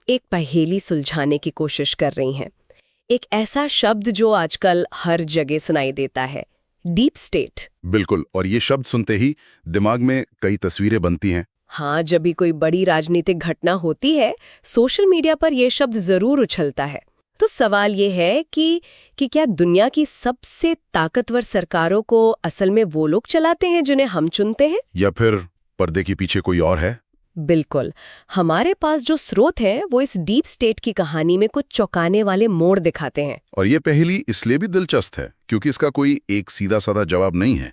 एक पहेली सुलझाने की कोशिश कर रही हैं। एक ऐसा शब्द जो आजकल हर जगह सुनाई देता है, डीप स्टेट। बिल्कुल, और ये शब्द सुनते ही दिमाग में कई तस्वीरें बनती हैं। हाँ, जब भी कोई बड़ी राजनीतिक घटना होती है, सोशल मीडिया पर यह शब्द जरूर उछलता है। तो सवाल ये है कि क्या दुनिया की सबसे ताकतवर सरकारों को असल में वो लोग चलाते हैं जिन्हें हम चुनते हैं, या फिर पर्दे के पीछे कोई और है? बिल्कुल। हमारे पास जो स्रोत हैं वो इस डीप स्टेट की कहानी में कुछ चौंकाने वाले मोड़ दिखाते हैं। और ये पहेली इसलिए भी दिलचस्प है क्योंकि इसका कोई एक सीधा साधा जवाब नहीं है।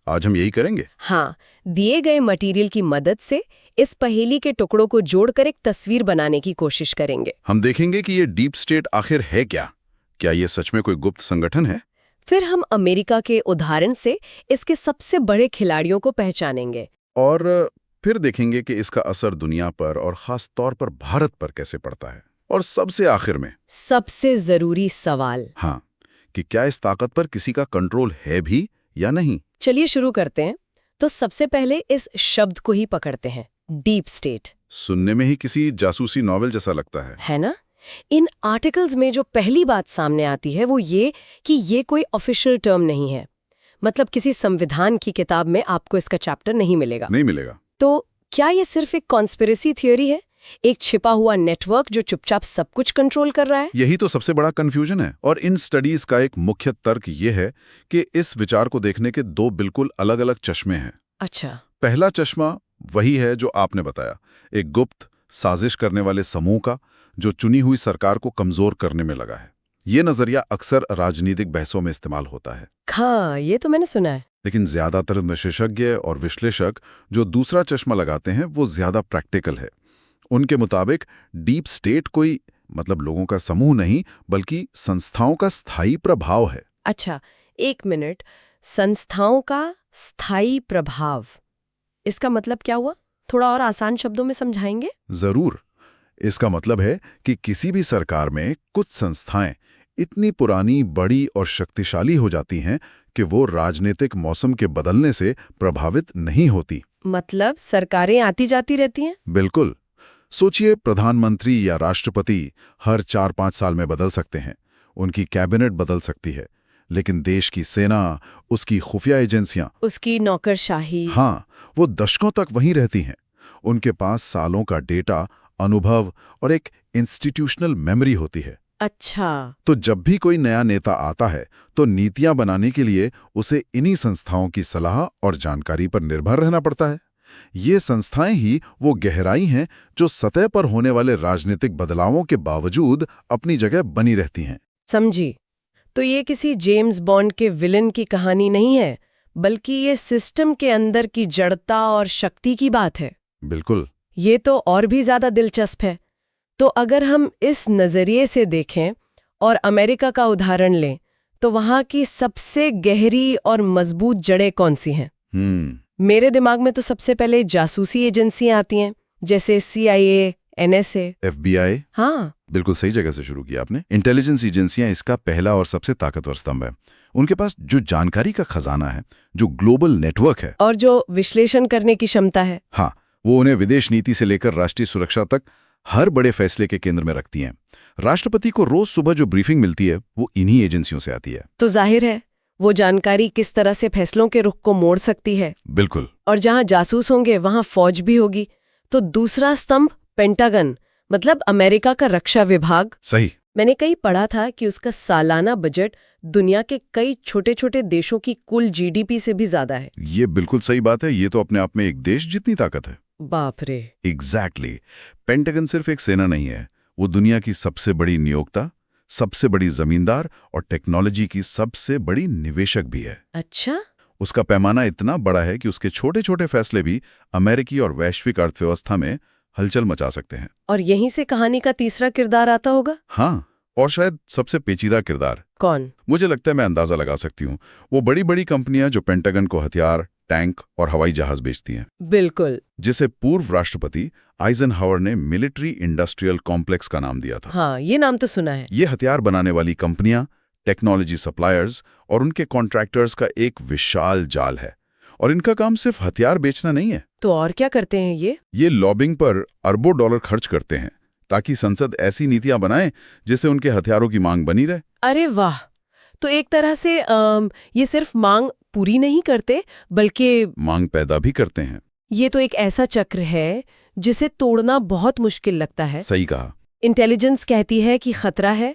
आज हम यही करेंगे। हाँ, दिए गए मटेरियल की मदद से इस पहेली के टुकड़ों को जोड़कर एक तस्वीर बनाने की कोशिश करेंगे। हम देखेंगे कि ये डीप स्टेट आखिर है क्या ये सच में कोई गुप्त संगठन है? फिर हम अमेरिका के उदाहरण से इसके सबसे बड़े खिलाड़ियों को पहचानेंगे। और फिर देखेंगे कि इसका असर दुनिया पर और खास तौर पर भारत पर कैसे पड़ता है। और सबसे आखिर में सबसे जरूरी सवाल, हाँ, कि क्या इस ताकत पर किसी का कंट्रोल है भी या नहीं। चलिए शुरू करते हैं। तो सबसे पहले इस शब्द को ही पकड़ते हैं, डीप स्टेट। सुनने में ही किसी जासूसी नॉवेल जैसा लगता है ना? इन आर्टिकल्स में जो पहली बात सामने आती है वो ये कि ये कोई ऑफिशियल टर्म नहीं है। मतलब किसी संविधान की किताब में आपको इसका चैप्टर नहीं मिलेगा। तो क्या ये सिर्फ एक कॉन्स्पिरेसी थियोरी है, एक छिपा हुआ नेटवर्क जो चुपचाप सब कुछ कंट्रोल कर रहा है? यही तो सबसे बड़ा कंफ्यूजन है। और इन स्टडीज का एक मुख्य तर्क ये है कि इस विचार को देखने के दो बिल्कुल अलग अलग चश्मे हैं। अच्छा। पहला चश्मा वही है जो आपने बताया, एक गुप्त साजिश करने वाले समूह का जो चुनी हुई सरकार को कमजोर करने में लगा है। ये नजरिया अक्सर राजनीतिक बहसों में इस्तेमाल होता है। हाँ, ये तो मैंने सुना है। लेकिन ज्यादातर विशेषज्ञ और विश्लेषक जो दूसरा चश्मा लगाते हैं वो ज्यादा प्रैक्टिकल है। उनके मुताबिक डीप स्टेट कोई लोगों का समूह नहीं बल्कि संस्थाओं का स्थायी प्रभाव है। अच्छा, एक मिनट, संस्थाओं का स्थायी प्रभाव, इसका मतलब क्या हुआ? थोड़ा और आसान शब्दों में समझाएंगे? जरूर। इसका मतलब है कि किसी भी सरकार में कुछ संस्थाएं इतनी पुरानी, बड़ी और शक्तिशाली हो जाती हैं कि वो राजनीतिक मौसम के बदलने से प्रभावित नहीं होती। मतलब सरकारें आती जाती रहती हैं? बिल्कुल। सोचिए, प्रधानमंत्री या राष्ट्रपति हर 4-5 साल में बदल सकते हैं, उनकी कैबिनेट बदल सकती है, लेकिन देश की सेना, उसकी खुफिया एजेंसियां, उसकी नौकरशाही, हाँ, वो दशकों तक वहीं रहती हैं। उनके पास सालों का डेटा, अनुभव और एक इंस्टीट्यूशनल मेमोरी होती है। अच्छा। तो जब भी कोई नया नेता आता है तो नीतियां बनाने के लिए उसे इन्हीं संस्थाओं की सलाह और जानकारी पर निर्भर रहना पड़ता है। ये संस्थाएं ही वो गहराई हैं जो सतह पर होने वाले राजनीतिक बदलावों के बावजूद अपनी जगह बनी रहती हैं। समझी। तो ये किसी जेम्स बॉन्ड के विलन की कहानी नहीं है, बल्कि ये सिस्टम के अंदर की जड़ता और शक्ति की बात है। बिल्कुल। ये तो और भी ज्यादा दिलचस्प है। तो अगर हम इस नजरिए से देखें और अमेरिका का उदाहरण लें, तो वहां की सबसे गहरी और मजबूत जड़ें कौन सी हैं? मेरे दिमाग में तो सबसे पहले जासूसी एजेंसियां आती हैं, जैसे CIA, NSA, FBI। हाँ, बिल्कुल सही जगह से शुरू किया आपने। इंटेलिजेंस एजेंसियां इसका पहला और सबसे ताकतवर स्तंभ है। उनके पास जो जानकारी का खजाना है, जो ग्लोबल नेटवर्क है और जो विश्लेषण करने की क्षमता है, हाँ, वो उन्हें विदेश नीति से लेकर राष्ट्रीय सुरक्षा तक हर बड़े फैसले के केंद्र में रखती हैं। राष्ट्रपति को रोज सुबह जो ब्रीफिंग मिलती है वो इन्हीं एजेंसियों से आती है। तो जाहिर है वो जानकारी किस तरह से फैसलों के रुख को मोड़ सकती है। बिल्कुल। और जहां जासूस होंगे वहां फौज भी होगी। तो दूसरा स्तंभ पेंटागन, मतलब अमेरिका का रक्षा विभाग। सही। मैंने कहीं पढ़ा था कि उसका सालाना बजट दुनिया के कई छोटे छोटे देशों की कुल GDP से भी ज्यादा है। ये बिल्कुल सही बात है। ये तो अपने आप में एक देश जितनी ताकत है। बाप रे। एग्जैक्टली। पेंटागन सिर्फ एक सेना नहीं है, वो दुनिया की सबसे बड़ी नियोक्ता, सबसे बड़ी जमींदार और टेक्नोलॉजी की सबसे बड़ी निवेशक भी है। अच्छा। उसका पैमाना इतना बड़ा है कि उसके छोटे छोटे फैसले भी अमेरिकी और वैश्विक अर्थव्यवस्था में हलचल मचा सकते हैं। और यहीं से कहानी का तीसरा किरदार आता होगा। हाँ, और शायद सबसे पेचीदा किरदार। कौन? मुझे लगता है मैं अंदाजा लगा सकती हूँ। वो बड़ी बड़ी कंपनियां जो पेंटागन को हथियार, टैंक और हवाई जहाज बेचती हैं। बिल्कुल। जिसे पूर्व राष्ट्रपति आइजनहावर ने मिलिट्री इंडस्ट्रियल कॉम्प्लेक्स का नाम दिया था। हाँ, ये नाम तो सुना है। ये हथियार बनाने वाली कंपनियां, टेक्नोलॉजी सप्लायर्स और उनके कॉन्ट्रैक्टर्स का एक विशाल जाल है। और इनका काम सिर्फ हथियार बेचना नहीं है। तो और क्या करते हैं ये? ये लॉबिंग पर अरबों डॉलर खर्च करते हैं ताकि संसद ऐसी नीतियां बनाए जिससे उनके हथियारों की मांग बनी रहे। अरे वाह! तो एक तरह से ये सिर्फ मांग पूरी नहीं करते बल्कि मांग पैदा भी करते हैं। ये तो एक ऐसा चक्र है जिसे तोड़ना बहुत मुश्किल लगता है। सही कहा। इंटेलिजेंस कहती है कि खतरा है,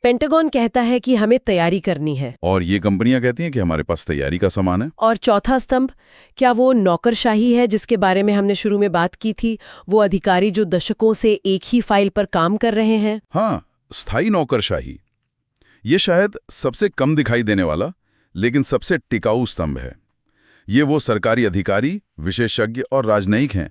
पेंटागन कहता है कि हमें तैयारी करनी है, और ये कंपनियां कहती हैं कि हमारे पास तैयारी का सामान है। और चौथा स्तंभ, क्या वो नौकरशाही है जिसके बारे में हमने शुरू में बात की थी, वो अधिकारी जो दशकों से एक ही फाइल पर काम कर रहे हैं? हाँ, स्थायी नौकरशाही। ये शायद सबसे कम दिखाई देने वाला लेकिन सबसे टिकाऊ स्तंभ है। ये वो सरकारी अधिकारी, विशेषज्ञ और राजनयिक हैं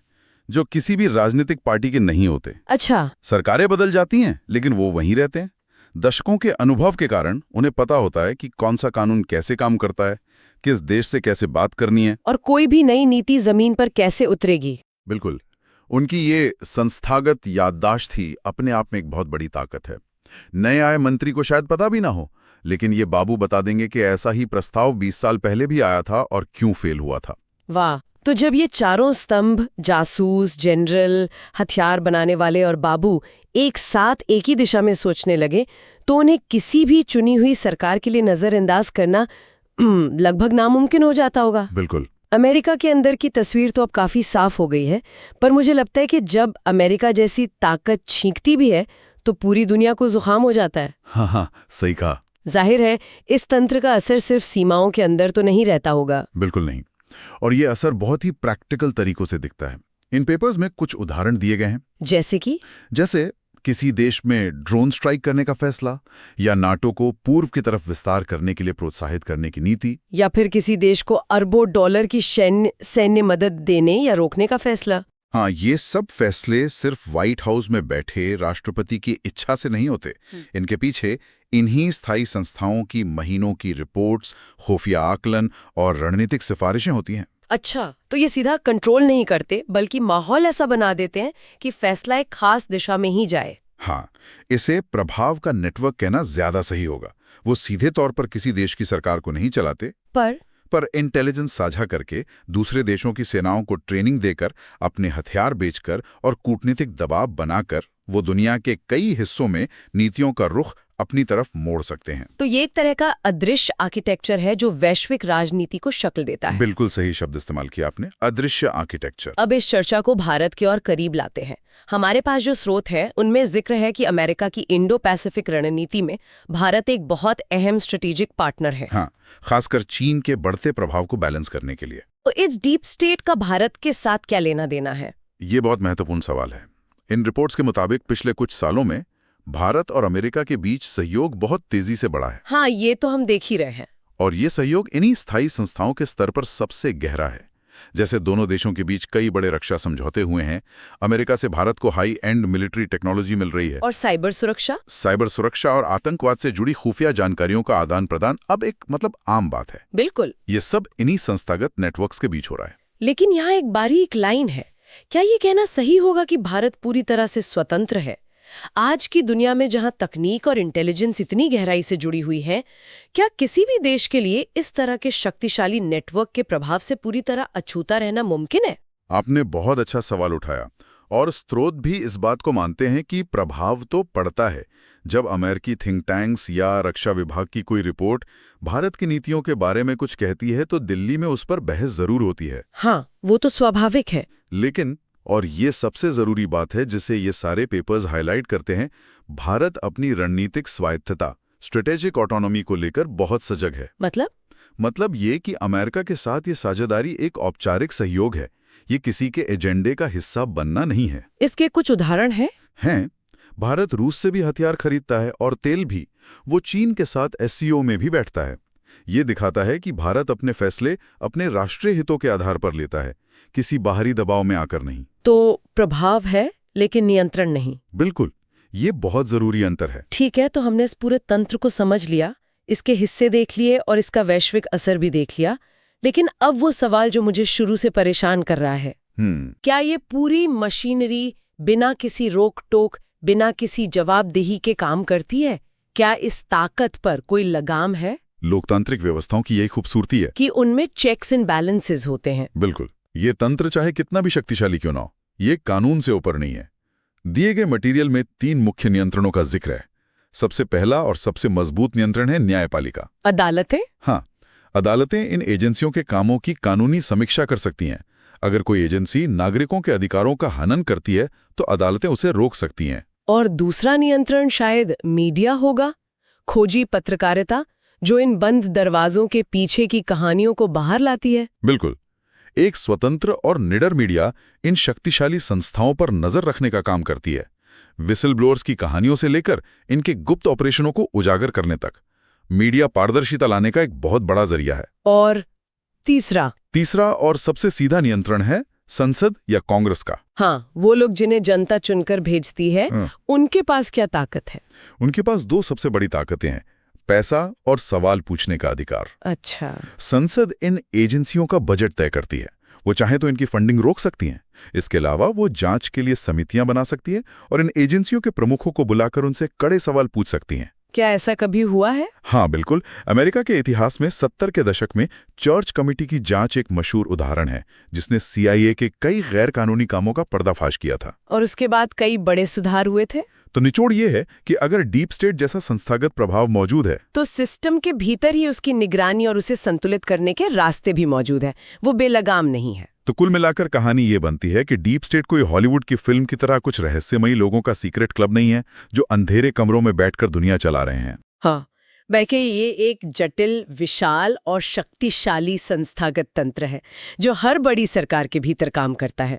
जो किसी भी राजनीतिक पार्टी के नहीं होते। अच्छा। सरकारें बदल जाती हैं लेकिन वो वहीं रहते हैं। दशकों के अनुभव के कारण उन्हें पता होता है कि कौन सा कानून कैसे काम करता है, किस देश से कैसे बात करनी है, और कोई भी नई नीति जमीन पर कैसे उतरेगी। बिल्कुल। उनकी ये संस्थागत याददाश्त ही अपने आप में एक बहुत बड़ी ताकत है। नए आए मंत्री को शायद पता भी ना हो, लेकिन ये बाबू बता देंगे कि ऐसा ही प्रस्ताव 20 साल पहले भी आया था और क्यों फेल हुआ था। वाह! तो जब ये चारों स्तंभ, जासूस, जनरल, हथियार बनाने वाले और बाबू एक साथ एक ही दिशा में सोचने लगे, तो उन्हें किसी भी चुनी हुई सरकार के लिए नजरअंदाज करना लगभग नामुमकिन हो जाता होगा। बिल्कुल। अमेरिका के अंदर की तस्वीर तो अब काफी साफ हो गई है, पर मुझे लगता है कि जब अमेरिका जैसी ताकत छींकती भी है तो पूरी दुनिया को जुकाम हो जाता है। हाँ, सही कहा। जाहिर है इस तंत्र का असर सिर्फ सीमाओं के अंदर तो नहीं रहता होगा। बिल्कुल नहीं। और ये असर बहुत ही प्रैक्टिकल तरीकों से दिखता है। इन पेपर्स में कुछ उदाहरण दिए गए हैं। जैसे किसी देश में ड्रोन स्ट्राइक करने का फैसला, या नाटो को पूर्व की तरफ विस्तार करने के लिए प्रोत्साहित करने की नीति, या फिर किसी देश को अरबों डॉलर की सैन्य मदद देने या रोकने का फैसला। हाँ, ये सब फैसले सिर्फ व्हाइट हाउस में बैठे राष्ट्रपति की इच्छा से नहीं होते। इनके पीछे इन्हीं स्थायी संस्थाओं की महीनों की रिपोर्ट्स, खुफिया आकलन और रणनीतिक सिफारिशें होती हैं। अच्छा, तो ये सीधा कंट्रोल नहीं करते बल्कि माहौल ऐसा बना देते हैं कि फैसला एक खास दिशा में ही जाए। हाँ, इसे प्रभाव का नेटवर्क कहना ज्यादा सही होगा। वो सीधे तौर पर किसी देश की सरकार को नहीं चलाते, पर इंटेलिजेंस साझा करके, दूसरे देशों की सेनाओं को ट्रेनिंग देकर, अपने हथियार बेचकर और कूटनीतिक दबाव बनाकर वो दुनिया के कई हिस्सों में नीतियों का रुख अपनी तरफ मोड़ सकते हैं। तो ये एक तरह का अदृश्य आर्किटेक्चर है जो वैश्विक राजनीति को शक्ल देता है। बिल्कुल सही शब्द इस्तेमाल किया आपने, अदृश्य आर्किटेक्चर। अब इस चर्चा को भारत के और करीब लाते हैं। हमारे पास जो स्रोत है उनमें जिक्र है कि अमेरिका की इंडो पैसिफिक रणनीति में भारत एक बहुत अहम स्ट्रेटेजिक पार्टनर है। हाँ, खासकर चीन के बढ़ते प्रभाव को बैलेंस करने के लिए। तो इस डीप स्टेट का भारत के साथ क्या लेना देना है? ये बहुत महत्वपूर्ण सवाल है। इन रिपोर्ट्स के मुताबिक पिछले कुछ सालों में भारत और अमेरिका के बीच सहयोग बहुत तेजी से बढ़ा है। हाँ, ये तो हम देख ही रहे हैं। और ये सहयोग इन्हीं स्थायी संस्थाओं के स्तर पर सबसे गहरा है। जैसे दोनों देशों के बीच कई बड़े रक्षा समझौते हुए हैं। अमेरिका से भारत को हाई एंड मिलिट्री टेक्नोलॉजी मिल रही है। और साइबर सुरक्षा और आतंकवाद से जुड़ी खुफिया जानकारियों का आदान प्रदान अब एक आम बात है। बिल्कुल। ये सब इन्हीं संस्थागत नेटवर्क्स के बीच हो रहा है। लेकिन यहाँ एक बारीक लाइन है। क्या ये कहना सही होगा कि भारत पूरी तरह से स्वतंत्र है? आज की दुनिया में जहां तकनीक और इंटेलिजेंस इतनी गहराई से जुड़ी हुई है, क्या किसी भी देश के लिए इस तरह के शक्तिशाली नेटवर्क के प्रभाव से पूरी तरह अछूता रहना मुमकिन है? आपने बहुत अच्छा सवाल उठाया, और स्रोत भी इस बात को मानते हैं कि प्रभाव तो पड़ता है। जब अमेरिकी थिंक टैंक्स या रक्षा विभाग की कोई रिपोर्ट भारत की नीतियों के बारे में कुछ कहती है तो दिल्ली में उस पर बहस जरूर होती है। हाँ, वो तो स्वाभाविक है। लेकिन, और ये सबसे जरूरी बात है जिसे ये सारे पेपर्स हाईलाइट करते हैं, भारत अपनी रणनीतिक स्वायत्तता, स्ट्रेटेजिक ऑटोनॉमी को लेकर बहुत सजग है। मतलब ये कि अमेरिका के साथ ये साझेदारी एक औपचारिक सहयोग है, ये किसी के एजेंडे का हिस्सा बनना नहीं है। इसके कुछ उदाहरण हैं? भारत रूस से भी हथियार खरीदता है और तेल भी। वो चीन के साथ SCO में भी बैठता है। ये दिखाता है कि भारत अपने फैसले अपने राष्ट्रीय हितों के आधार पर लेता है, किसी बाहरी दबाव में आकर नहीं। तो प्रभाव है लेकिन नियंत्रण नहीं। बिल्कुल, ये बहुत जरूरी अंतर है। ठीक है, तो हमने इस पूरे तंत्र को समझ लिया, इसके हिस्से देख लिए और इसका वैश्विक असर भी देख लिया। लेकिन अब वो सवाल जो मुझे शुरू से परेशान कर रहा है, क्या ये पूरी मशीनरी बिना किसी रोक टोक, बिना किसी जवाबदेही के काम करती है? क्या इस ताकत पर कोई लगाम है? लोकतांत्रिक व्यवस्थाओं की यही खूबसूरती है कि उनमें चेक्स एंड बैलेंसेस होते हैं। बिल्कुल। ये तंत्र चाहे कितना भी शक्तिशाली क्यों ना हो, ये कानून से ऊपर नहीं है। दिए गए मटेरियल में 3 मुख्य नियंत्रणों का जिक्र है। सबसे पहला और सबसे मजबूत नियंत्रण है न्यायपालिका। अदालतें? हाँ, अदालतें इन एजेंसियों के कामों की कानूनी समीक्षा कर सकती हैं। अगर कोई एजेंसी नागरिकों के अधिकारों का हनन करती है तो अदालतें उसे रोक सकती हैं। और दूसरा नियंत्रण शायद मीडिया होगा, खोजी पत्रकारिता, जो इन बंद दरवाजों के पीछे की कहानियों को बाहर लाती है। बिल्कुल। एक स्वतंत्र और निडर मीडिया इन शक्तिशाली संस्थाओं पर नजर रखने का काम करती है, विसल ब्लोअर्स की कहानियों से लेकर इनके गुप्त ऑपरेशनों को उजागर करने तक। मीडिया पारदर्शिता लाने का एक बहुत बड़ा जरिया है। और तीसरा और सबसे सीधा नियंत्रण है संसद या कांग्रेस का। हाँ, वो लोग जिन्हें जनता चुनकर भेजती है, उनके पास क्या ताकत है? उनके पास 2 सबसे बड़ी ताकतें हैं, पैसा और सवाल पूछने का अधिकार। अच्छा। संसद इन एजेंसियों का बजट तय करती है, वो चाहे तो इनकी फंडिंग रोक सकती हैं। इसके अलावा वो जांच के लिए समितियां बना सकती है और इन एजेंसियों के प्रमुखों को बुलाकर उनसे कड़े सवाल पूछ सकती हैं। क्या ऐसा कभी हुआ है? हाँ बिल्कुल। अमेरिका के इतिहास में 70 के दशक में चर्च कमेटी की जांच एक मशहूर उदाहरण है, जिसने CIA के कई गैर कानूनी कामों का पर्दाफाश किया था। और उसके बाद कई बड़े सुधार हुए थे। तो निचोड़ ये है कि अगर डीप स्टेट जैसा संस्थागत प्रभाव मौजूद है तो सिस्टम के भीतर ही उसकी निगरानी और उसे संतुलित करने के रास्ते भी मौजूद है, वो बेलगाम नहीं है। तो कुल मिलाकर कहानी ये बनती है कि डीप स्टेट कोई हॉलीवुड की फिल्म की तरह कुछ रहस्यमयी लोगों का सीक्रेट क्लब नहीं है जो अंधेरे कमरों में बैठकर दुनिया चला रहे हैं। हाँ, बल्कि ये एक जटिल, विशाल और शक्तिशाली संस्थागत तंत्र है जो हर बड़ी सरकार के भीतर काम करता है।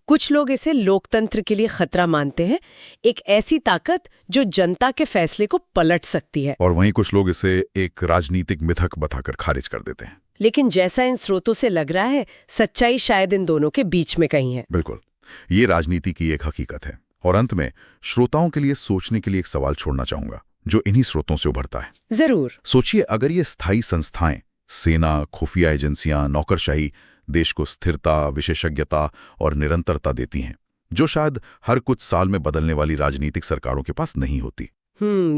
कुछ लोग इसे लोकतंत्र के लिए खतरा मानते हैं, एक ऐसी ताकत जो जनता के फैसले को पलट सकती है। और वहीं कुछ लोग इसे एक राजनीतिक मिथक बताकर खारिज कर देते हैं। लेकिन जैसा इन स्रोतों से लग रहा है, सच्चाई शायद इन दोनों के बीच में कहीं है। बिल्कुल, ये राजनीति की एक हकीकत है। और अंत में श्रोताओं के लिए सोचने के लिए एक सवाल छोड़ना चाहूंगा जो इन्हीं स्रोतों से उभरता है। जरूर। सोचिए, अगर ये स्थायी संस्थाएं, सेना, खुफिया एजेंसियां, नौकरशाही देश को स्थिरता, विशेषज्ञता और निरंतरता देती हैं, जो शायद हर कुछ साल में बदलने वाली राजनीतिक सरकारों के पास नहीं होती।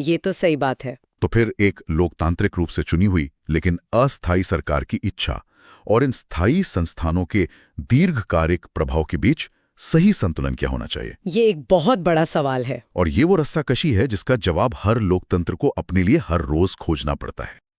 ये तो सही बात है। तो फिर एक लोकतांत्रिक रूप से चुनी हुई लेकिन अस्थायी सरकार की इच्छा और इन स्थायी संस्थानों के दीर्घकालिक प्रभाव के बीच सही संतुलन क्या होना चाहिए? ये एक बहुत बड़ा सवाल है। और ये वो रस्साकशी है जिसका जवाब हर लोकतंत्र को अपने लिए हर रोज खोजना पड़ता है।